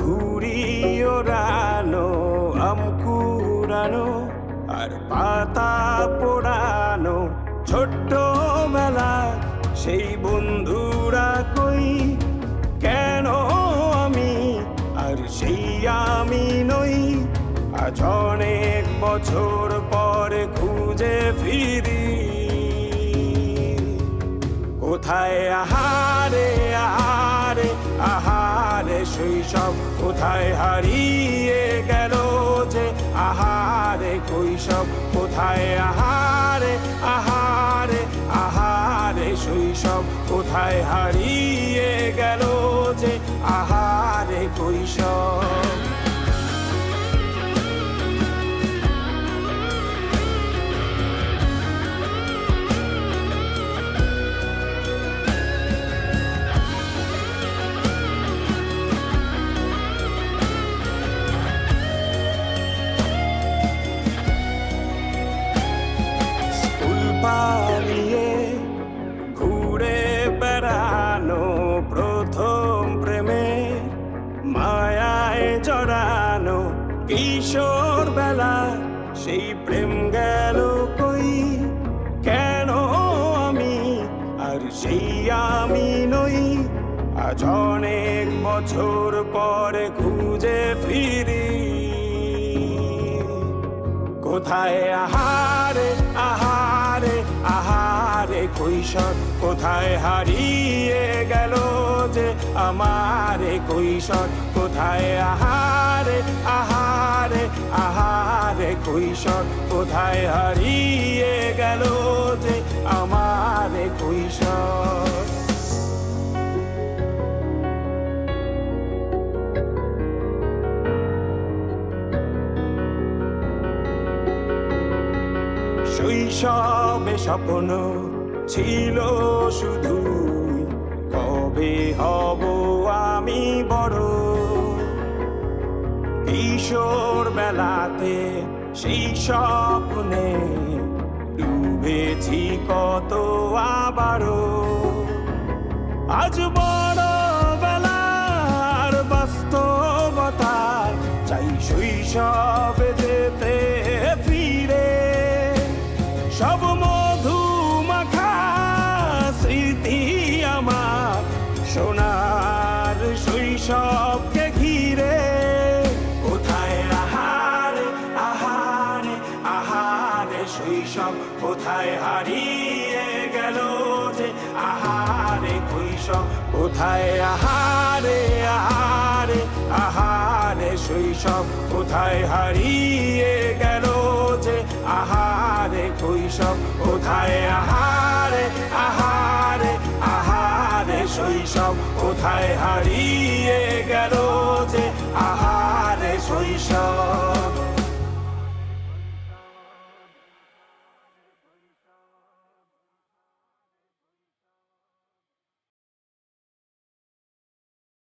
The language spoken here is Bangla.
ঘুড়ি ওড়ানো, আম কুড়ানো আর পাতা পোড়ানো, ছোট্টবেলা সেই বন্ধুরা কই, কেন আমি আর সেই আমি নই। আজ অনেক বছর পরে খুঁজে ফিরি, কোথায় আহারে আহারে আহারে শৈশব, কোথায় হারিয়ে গেল যে আহারে কৈশব, কোথায় আহারে আহারে আহারে শৈশব, কোথায় হারিয়ে গেল যে আহারে কৈশব। পালিয়ে ঘুরে বেড়ানো, প্রথম প্রেমে মায়ায় জড়ানো, কিশোর বেলা সেই প্রেম গেল কই, কেন আমি আর সেই আমি নই। আজ অনেক বছর পরে খুঁজে ফিরি, কোথায় আহারে আহারে আহারে কৈশোর, কোথায় হারিয়ে গেল যে আমারে কৈশোর, কোথায় আহারে আহারে আহারে কৈশোর, কোথায় হারিয়ে গেল যে আমারে কৈশোর। শৈশবে স্বপ্ন ছিল শুধু, কবে হব আমি বড়। কিশোর বেলাতে সেই স্বপ্নে ডুবেছি কত আবারও, আজ বড় বেলার বাস্তবতায় চাই শৈশবে যেতে ফিরে। সব মধু মাখা স্মৃতি আমার সোনার শৈশবকে ঘিরে, কোথায় আহারে আহারে আহারে শৈশব, কোথায় হারিয়ে গেল যে আহারে কৈশোর, কোথায় আহারে আহারে আহারে শৈশব, কোথায় হারিয়ে গেল যে আহারে কৈশোর, কোথায় আহারে আহারে আহারে শৈশব, কোথায় হারিয়ে গেল যে আহারে শৈশব।